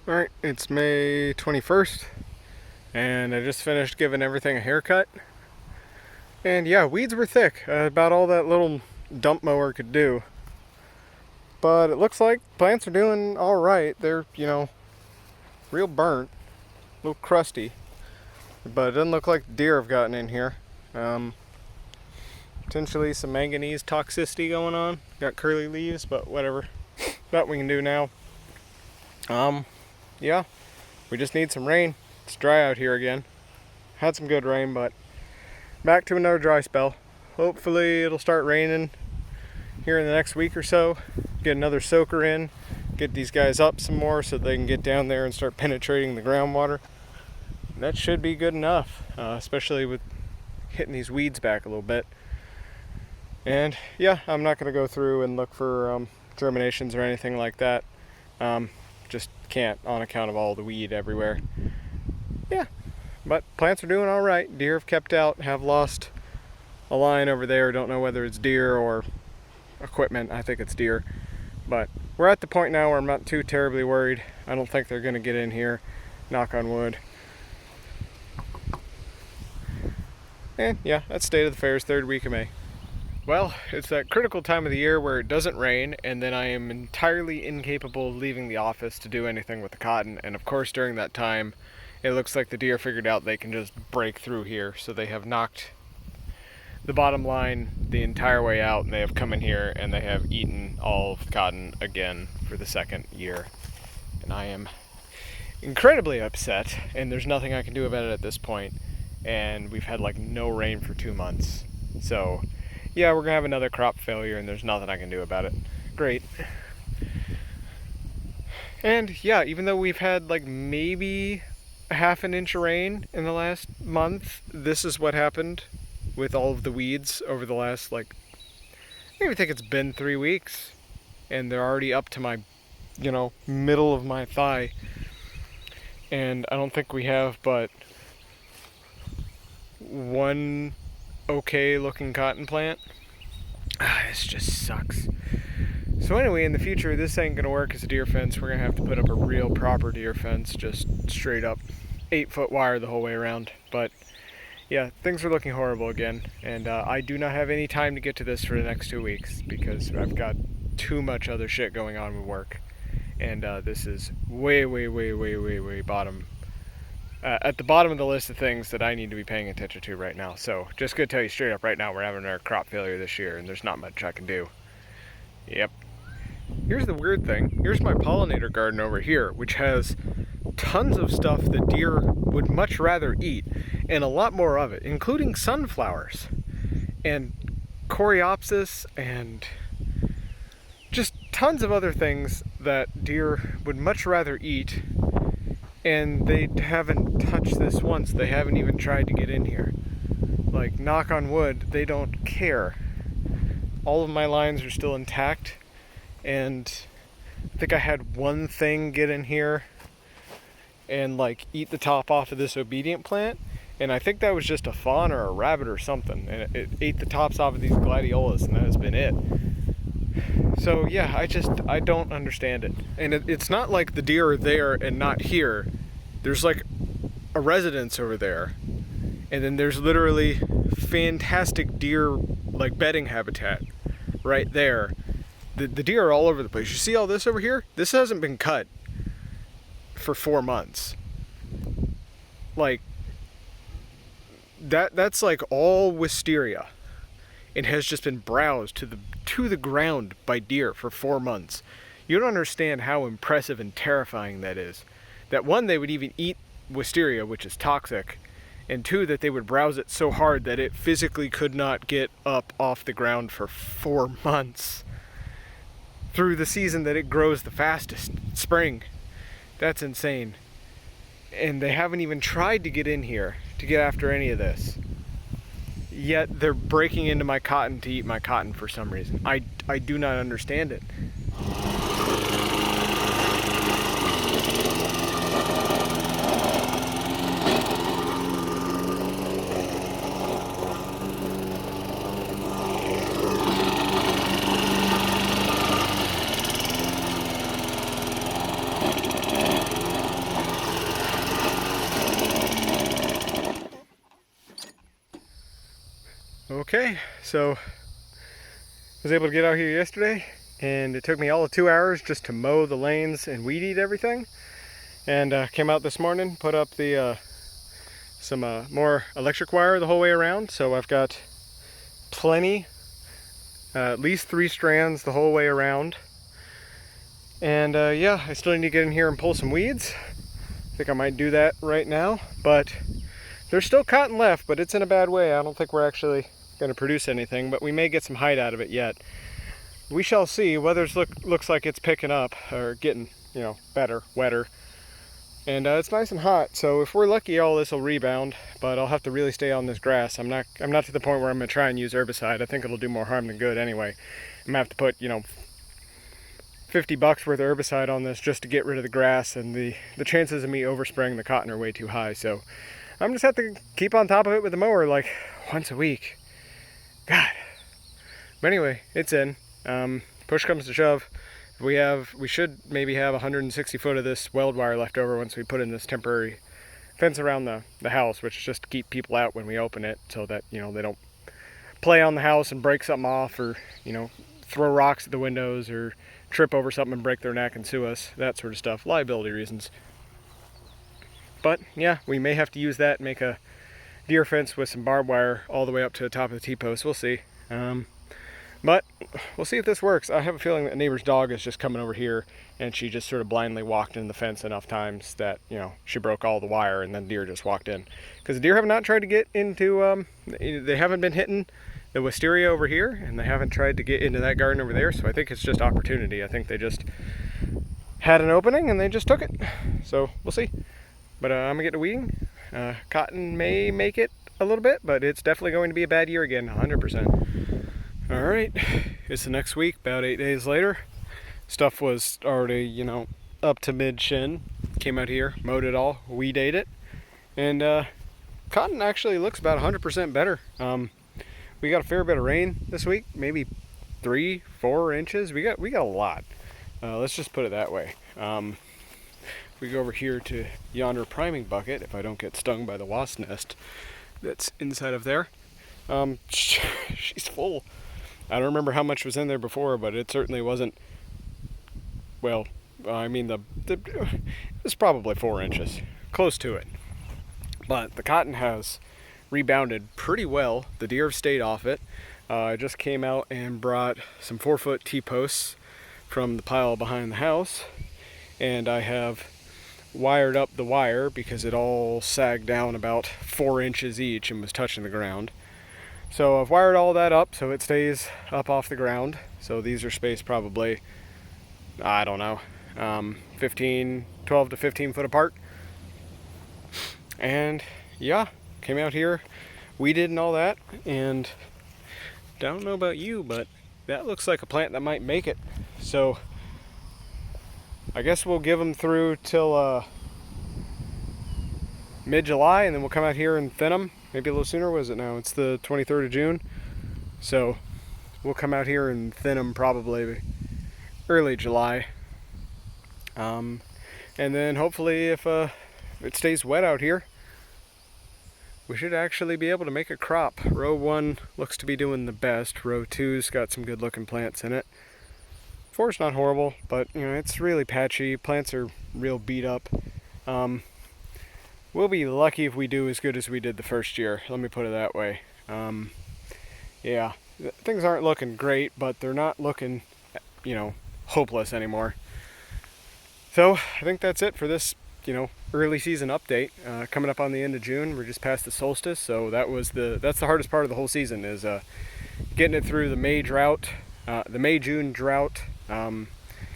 Alright, it's May 21st, and I just finished giving everything a haircut. And yeah, weeds were thick, about all that little dump mower could do. But it looks like plants are doing alright. They're, real burnt, a little crusty. But it doesn't look like deer have gotten in here. Potentially some manganese toxicity going on. Got curly leaves, but whatever. That we can do now. Yeah, we just need some rain. It's dry out here again. Had some good rain, but back to another dry spell. Hopefully it'll start raining here in the next week or so. Get another soaker in, get these guys up some more so they can get down there and start penetrating the groundwater. That should be good enough, especially with hitting these weeds back a little bit. And yeah, I'm not going to go through and look for germinations or anything like that. Just can't on account of all the weed everywhere. Yeah, but plants are doing all right. Deer have kept out, have lost a line over there. Don't know whether it's deer or equipment. I think it's deer. But we're at the point now where I'm not too terribly worried. I don't think they're going to get in here, knock on wood. And yeah, that's state of the affairs, third week of May. Well, it's that critical time of the year where it doesn't rain, and then I am entirely incapable of leaving the office to do anything with the cotton. And of course, during that time, it looks like the deer figured out they can just break through here. So they have knocked the bottom line the entire way out, and they have come in here and they have eaten all of the cotton again for the second year. And I am incredibly upset, and there's nothing I can do about it at this point. And we've had like no rain for 2 months. So yeah, we're gonna have another crop failure, and there's nothing I can do about it. Great. And yeah, even though we've had like maybe a half an inch of rain in the last month, this is what happened with all of the weeds over the last I maybe think it's been 3 weeks, and they're already up to my, middle of my thigh. And I don't think we have but one okay looking cotton plant. This just sucks. So anyway, in the future, this ain't gonna work as a deer fence. We're gonna have to put up a real proper deer fence, just straight up 8-foot wire the whole way around. But yeah, things are looking horrible again, and I do not have any time to get to this for the next 2 weeks because I've got too much other shit going on with work, and this is way bottom. At the bottom of the list of things that I need to be paying attention to right now. So just gonna tell you straight up right now, we're having our crop failure this year, and there's not much I can do. Yep. Here's the weird thing. Here's my pollinator garden over here, which has tons of stuff that deer would much rather eat, and a lot more of it, including sunflowers and coreopsis and just tons of other things that deer would much rather eat. And they haven't touched this once. They haven't even tried to get in here. Like, knock on wood, they don't care. All of my lines are still intact, and I think I had one thing get in here and eat the top off of this obedient plant, and I think that was just a fawn or a rabbit or something, and it ate the tops off of these gladiolas, and that has been it. So yeah, I don't understand it. And it's not like the deer are there and not here. There's like a residence over there, and then there's literally fantastic deer bedding habitat right there. The deer are all over the place. You see all this over here? This hasn't been cut for 4 months. That's all wisteria. It has just been browsed to the ground by deer for 4 months. You don't understand how impressive and terrifying that is. That one, they would even eat wisteria, which is toxic, and two, that they would browse it so hard that it physically could not get up off the ground for 4 months through the season that it grows the fastest, spring. That's insane. And they haven't even tried to get in here to get after any of this. Yet they're breaking into my cotton to eat my cotton for some reason. I do not understand it. Okay, so I was able to get out here yesterday, and it took me all of 2 hours just to mow the lanes and weed eat everything. And came out this morning, put up the some more electric wire the whole way around. So I've got plenty, at least 3 strands the whole way around. And yeah, I still need to get in here and pull some weeds. I think I might do that right now, but there's still cotton left, but it's in a bad way. I don't think we're actually going to produce anything, but we may get some height out of it yet. We shall see. Weather's looks like it's picking up, or getting, you know, better, wetter. And it's nice and hot, so if we're lucky, all this will rebound, but I'll have to really stay on this grass. I'm not to the point where I'm going to try and use herbicide. I think it'll do more harm than good anyway. I'm going to have to put, you know, $50 worth of herbicide on this just to get rid of the grass, and the chances of me overspraying the cotton are way too high, so I'm just have to keep on top of it with the mower like once a week. God. But anyway, it's in. Push comes to shove. We should maybe have 160 foot of this weld wire left over once we put in this temporary fence around the house, which is just to keep people out when we open it, so that, you know, they don't play on the house and break something off, or, you know, throw rocks at the windows or trip over something and break their neck and sue us, that sort of stuff, liability reasons. But yeah, we may have to use that and make a deer fence with some barbed wire all the way up to the top of the T-post. We'll see. But we'll see if this works. I have a feeling that a neighbor's dog is just coming over here, and she just sort of blindly walked in the fence enough times that, you know, she broke all the wire, and then deer just walked in. Because the deer have not tried to get into, they haven't been hitting the wisteria over here, and they haven't tried to get into that garden over there, so I think it's just opportunity. I think they just had an opening, and they just took it. So we'll see. But I'm gonna get to weeding. Cotton may make it a little bit, but it's definitely going to be a bad year again, 100%. All right, it's the next week, about 8 days later. Stuff was already, you know, up to mid-shin. Came out here, mowed it all, weed ate it, and cotton actually looks about 100% better. We got a fair bit of rain this week, maybe 3-4 inches. We got a lot. Let's just put it that way. We go over here to yonder priming bucket, if I don't get stung by the wasp nest that's inside of there. She's full. I don't remember how much was in there before, but it certainly wasn't, well, I mean, it was probably 4 inches, close to it. But the cotton has rebounded pretty well. The deer have stayed off it. I just came out and brought some 4-foot T-posts from the pile behind the house, and I have wired up the wire because it all sagged down about 4 inches each and was touching the ground. So I've wired all that up so it stays up off the ground. So these are spaced probably, I don't know, 12 to 15 foot apart. And yeah, came out here, weeded and all that, and don't know about you, but that looks like a plant that might make it. So I guess we'll give them through till mid-July, and then we'll come out here and thin them. Maybe a little sooner. What is it now? It's the 23rd of June. So we'll come out here and thin them probably early July. And then hopefully if it stays wet out here, we should actually be able to make a crop. Row 1 looks to be doing the best. Row 2's got some good looking plants in it. 4's not horrible, but you know, it's really patchy. Plants are real beat up. We'll be lucky if we do as good as we did the first year. Let me put it that way. Yeah, things aren't looking great, but they're not looking, you know, hopeless anymore. So I think that's it for this, you know, early season update. Coming up on the end of June, we're just past the solstice, so that's the hardest part of the whole season, is getting it through the May-June drought,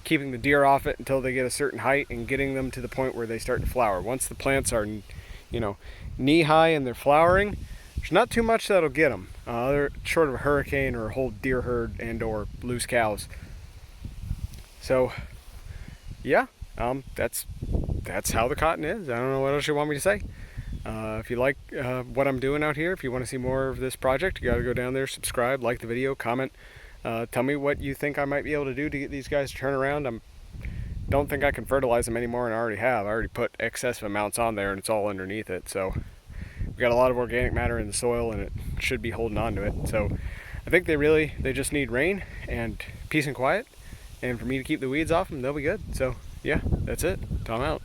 keeping the deer off it until they get a certain height, and getting them to the point where they start to flower. Once the plants are, you know, knee-high and they're flowering, there's not too much that'll get them. They're short of a hurricane or a whole deer herd and or loose cows. So, yeah, that's how the cotton is. I don't know what else you want me to say. If you like what I'm doing out here, if you want to see more of this project, you got to go down there, subscribe, like the video, comment. Tell me what you think I might be able to do to get these guys to turn around. Don't think I can fertilize them anymore, and I already have. I already put excessive amounts on there, and it's all underneath it. So got a lot of organic matter in the soil, and it should be holding on to it. So I think they just need rain and peace and quiet, and for me to keep the weeds off them, they'll be good. So yeah, that's it. Tom out.